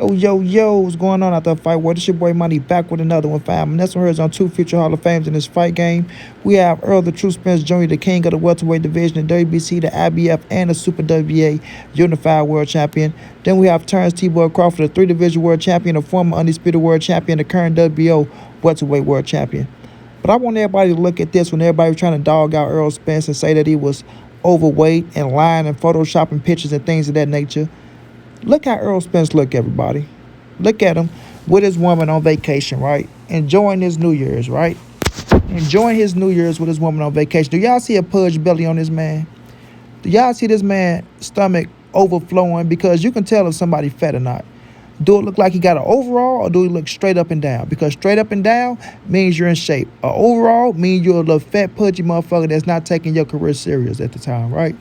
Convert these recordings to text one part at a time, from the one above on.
Yo, what's going on out there, fight world? This your boy Money back with another one, fam. And this one here is on two future Hall of Fames in this fight game. We have Errol, the True Spence Jr., the king of the welterweight division, the WBC, the IBF, and the Super WBA Unified World Champion. Then we have Terence T-Boy Crawford, the three-division world champion, the former undisputed world champion, the current WBO welterweight world champion. But I want everybody to look at this when everybody was trying to dog out Errol Spence and say that he was overweight and lying and photoshopping pictures and things of that nature. Look how Errol Spence look, everybody. Look at him with his woman on vacation, right? Enjoying his New Year's, right? Enjoying his New Year's with his woman on vacation. Do y'all see a pudge belly on this man? Do y'all see this man's stomach overflowing? Because you can tell if somebody fat or not. Do it look like he got an overall, or do he look straight up and down? Because straight up and down means you're in shape. An overall means you're a little fat, pudgy motherfucker that's not taking your career serious at the time, right?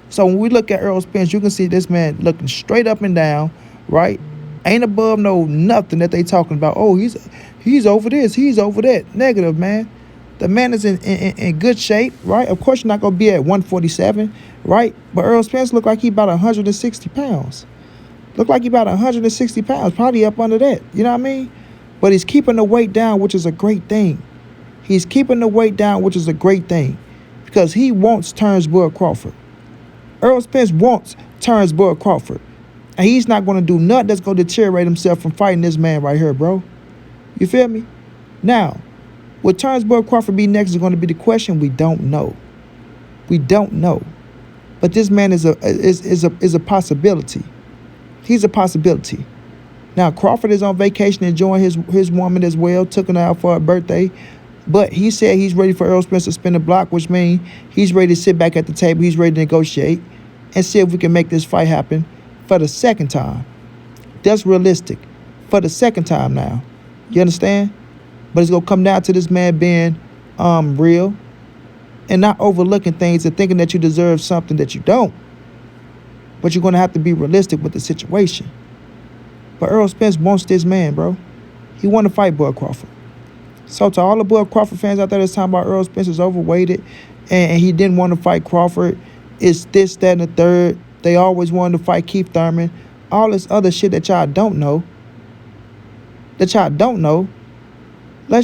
So when we look at Errol Spence, you can see this man looking straight up and down, right? Ain't above no nothing that they talking about. Oh, he's over this, he's over that. Negative, man. The man is in good shape, right? Of course, you're not going to be at 147, right? But Errol Spence look like he about 160 pounds. Look like he about 160 pounds, probably up under that. You know what I mean? But he's keeping the weight down, which is a great thing. He's keeping the weight down, which is a great thing. Because he wants Terence Crawford. Errol Spence wants Terence Crawford. And he's not going to do nothing that's going to deteriorate himself from fighting this man right here, bro. You feel me? Now, will Terence Crawford be next is going to be the question. We don't know. We don't know. But this man is a possibility. He's a possibility. Now, Crawford is on vacation enjoying his woman as well. Took her out for her birthday. But he said he's ready for Errol Spence to spin the block, which means he's ready to sit back at the table. He's ready to negotiate and see if we can make this fight happen for the second time. That's realistic. For the second time now. You understand? But it's going to come down to this man being real and not overlooking things and thinking that you deserve something that you don't. But you're going to have to be realistic with the situation. But Errol Spence wants this man, bro. He want to fight Bud Crawford. So to all the Bud Crawford fans out there that's talking about Errol Spence is overweighted and he didn't want to fight Crawford, it's this, that, and the third. They always wanted to fight Keith Thurman. All this other shit that y'all don't know. Let's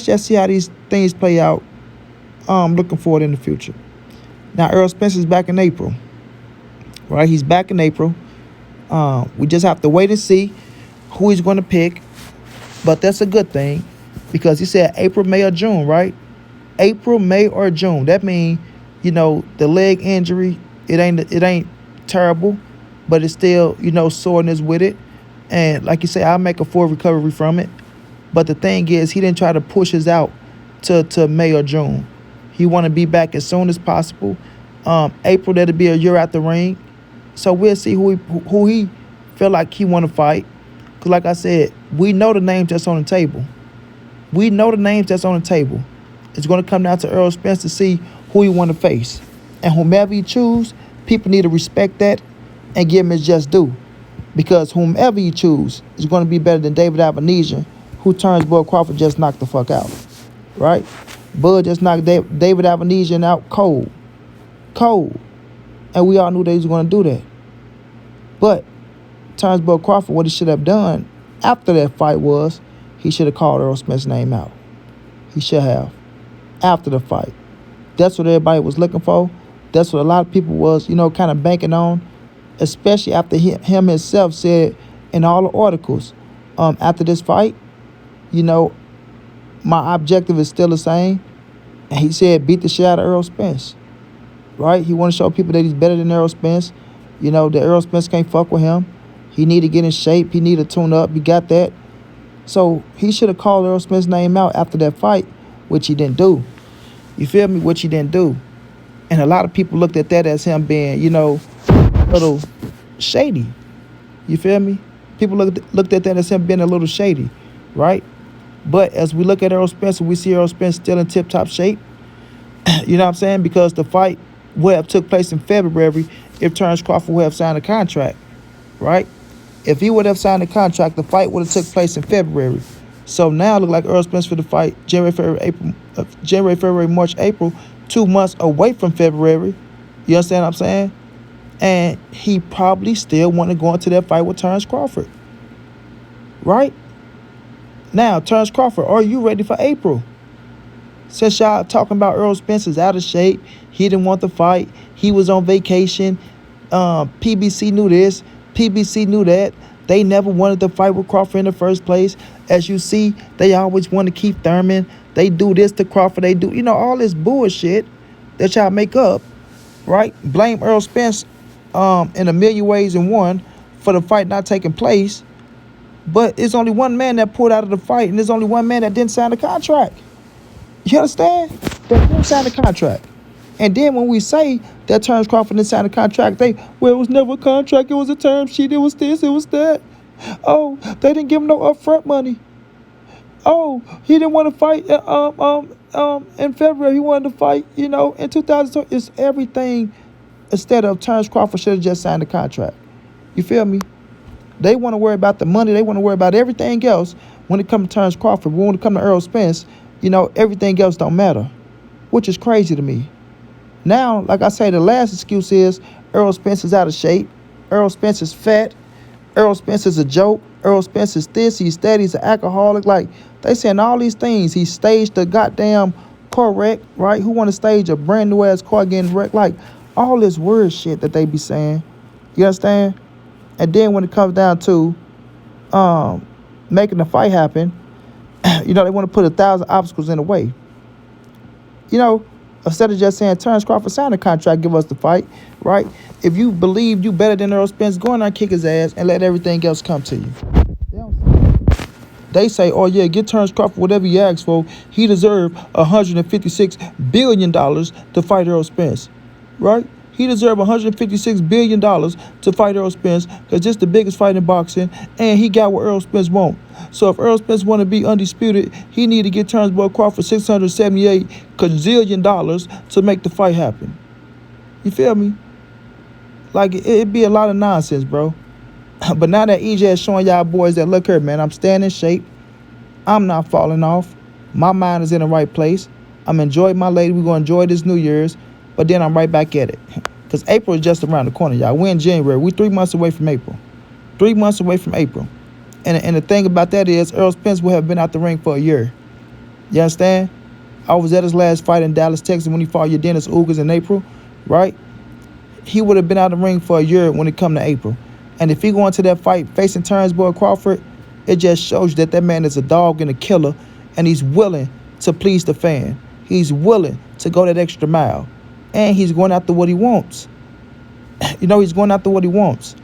just see how these things play out. Looking forward in the future. Now, Errol Spence is back in April. Right? He's back in April. We just have to wait and see who he's going to pick. But that's a good thing. Because he said April, May, or June, right? April, May, or June. That means, the leg injury, it ain't terrible, but it's still, soreness with it. And like you say, I'll make a full recovery from it. But the thing is, he didn't try to push us out to May or June. He want to be back as soon as possible. April, that'll be a year out the ring. So we'll see who he feel like he want to fight. Because like I said, we know the names that's on the table. We know the names that's on the table. It's going to come down to Errol Spence to see who he want to face. And whomever he choose, people need to respect that and give him his just due. Because whomever you choose is going to be better than David Avenesian, who Terence Crawford just knocked the fuck out. Right? Bud just knocked David Avenesian out cold. Cold. And we all knew that he was going to do that. But Terence Crawford, what he should have done after that fight was, he should have called Errol Spence's name out. He should have. After the fight. That's what everybody was looking for. That's what a lot of people was, kind of banking on. Especially after him himself said in all the articles, after this fight, my objective is still the same. And he said, beat the shit out of Errol Spence. Right? He want to show people that he's better than Errol Spence. That Errol Spence can't fuck with him. He need to get in shape. He need to tune up. He got that. So he should have called Errol Spence's name out after that fight, which he didn't do. You feel me? Which he didn't do. And a lot of people looked at that as him being, a little shady. You feel me? People looked at that as him being a little shady, right? But as we look at Errol Spence, we see Errol Spence still in tip-top shape. You know what I'm saying? Because the fight would have took place in February if Terence Crawford would have signed a contract, right? If he would have signed a contract, the fight would have took place in February. So now it look like Errol Spence for the fight January, February, March, April, 2 months away from February. You understand what I'm saying? And he probably still want to go into that fight with Terence Crawford. right? Now, Terence Crawford, are you ready for April? Since y'all talking about Errol Spence is out of shape, he didn't want to fight, he was on vacation, PBC knew this, PBC knew that. They never wanted to fight with Crawford in the first place. As you see, they always want to keep Thurman. They do this to Crawford. They do, all this bullshit that y'all make up, right? Blame Errol Spence in a million ways in one for the fight not taking place. But it's only one man that pulled out of the fight, and there's only one man that didn't sign the contract. You understand? That didn't sign the contract. And then when we say that Terence Crawford didn't sign the contract, it was never a contract, it was a term sheet, it was this, it was that. Oh, they didn't give him no upfront money. Oh, he didn't want to fight in February. He wanted to fight, in 2020. It's everything instead of Terence Crawford should have just signed the contract. You feel me? They want to worry about the money. They want to worry about everything else when it comes to Terence Crawford. When it comes to Errol Spence, everything else don't matter, which is crazy to me. Now, like I say, the last excuse is Errol Spence is out of shape. Errol Spence is fat. Errol Spence is a joke. Errol Spence is this. He's that. He's an alcoholic. Like, they saying all these things. He staged the goddamn car wreck, right? Who want to stage a brand new ass car getting wrecked? Like, all this weird shit that they be saying. You understand? And then when it comes down to making the fight happen, they want to put 1,000 obstacles in the way. Instead of just saying Terence Crawford signed a contract, give us the fight, right? If you believe you better than Errol Spence, go in there and kick his ass and let everything else come to you. They say, oh yeah, get Terence Crawford whatever he asks for. He deserved $156 billion to fight Errol Spence, right? He deserved $156 billion to fight Errol Spence because this is the biggest fight in boxing, and he got what Errol Spence won't. So if Errol Spence want to be undisputed, he need to get Terence Crawford $678 gazillion to make the fight happen. You feel me? Like, it'd be a lot of nonsense, bro. But now that EJ is showing y'all boys that, look here, man, I'm staying in shape. I'm not falling off. My mind is in the right place. I'm enjoying my lady. We're going to enjoy this New Year's. But then I'm right back at it. Because April is just around the corner, y'all. We're in January. We're 3 months away from April. 3 months away from April. And the thing about that is Errol Spence will have been out the ring for a year. You understand? I was at his last fight in Dallas, Texas when he fought your Dennis Ugers in April, right? He would have been out the ring for a year when it come to April. And if he go into that fight facing Terence Crawford, it just shows you that man is a dog and a killer, and he's willing to please the fan. He's willing to go that extra mile. And he's going after what he wants. He's going after what he wants.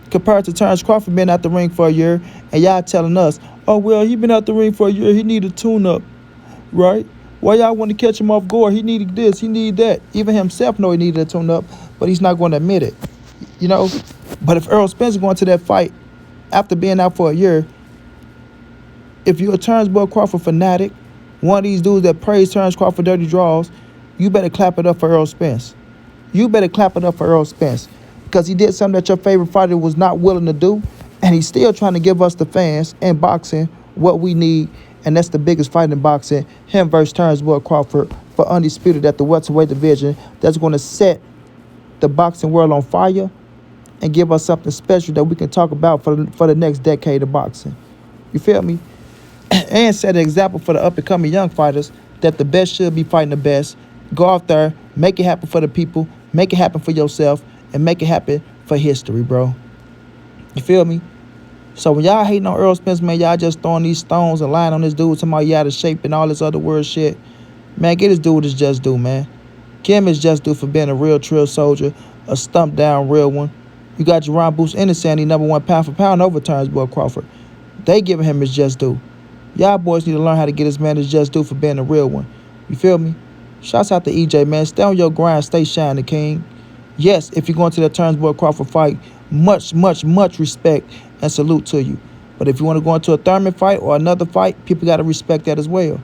Compared to Terence Crawford being out the ring for a year, and y'all telling us, oh, well, he been out the ring for a year, he need a tune-up, right? Why y'all want to catch him off guard? He needed this, he needed that. Even himself know he needed a tune-up, but he's not going to admit it, But if Errol Spence is going to that fight after being out for a year, if you're a Terence Crawford fanatic, one of these dudes that praise Terence Crawford dirty draws, you better clap it up for Errol Spence. You better clap it up for Errol Spence because he did something that your favorite fighter was not willing to do, and he's still trying to give us, the fans, in boxing what we need, and that's the biggest fight in boxing, him versus Terence Crawford for undisputed at the welterweight division. That's going to set the boxing world on fire and give us something special that we can talk about for the next decade of boxing. You feel me? And set an example for the up-and-coming young fighters that the best should be fighting the best. Go out there, make it happen for the people, make it happen for yourself, and make it happen for history, bro. You feel me? So when y'all hating on Errol Spence, man, y'all just throwing these stones and lying on this dude, talking about he out of shape and all this other weird shit. Man, get this dude his just due, man. Kim is just due for being a real trill soldier, a stumped down real one. You got Jerron Boots Innocent, he #1 pound for pound over Terence Crawford. They giving him his just due. Y'all boys need to learn how to get this man his just due for being a real one. You feel me? Shouts out to EJ, man. Stay on your grind. Stay shining, king. Yes, if you're going to that Terence Crawford fight, much, much, much respect and salute to you. But if you want to go into a Thurman fight or another fight, people got to respect that as well.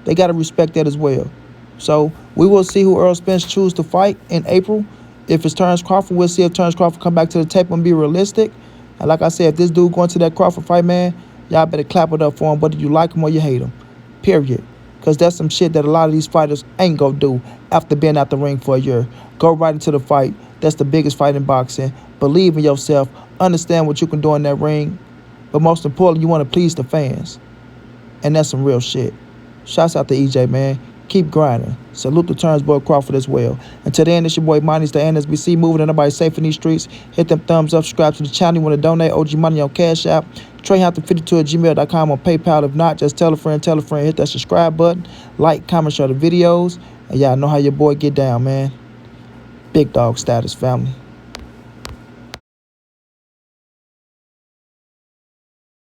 They got to respect that as well. So we will see who Errol Spence choose to fight in April. If it's Terence Crawford, we'll see if Terence Crawford come back to the table and be realistic. And like I said, if this dude going to that Crawford fight, man, y'all better clap it up for him, whether you like him or you hate him. Period. Because that's some shit that a lot of these fighters ain't gonna do after being out the ring for a year. Go right into the fight. That's the biggest fight in boxing. Believe in yourself. Understand what you can do in that ring. But most importantly, you want to please the fans. And that's some real shit. Shouts out to EJ, man. Keep grinding. Salute to Terence boy Crawford as well. Until then, it's your boy Money's the NSBC, moving and nobody safe in these streets. Hit them thumbs up, subscribe to the channel. You want to donate OG Money on Cash App. TreyHampton52@gmail.com on PayPal. If not, just tell a friend, hit that subscribe button. Like, comment, share the videos. And y'all know how your boy get down, man. Big dog status, family.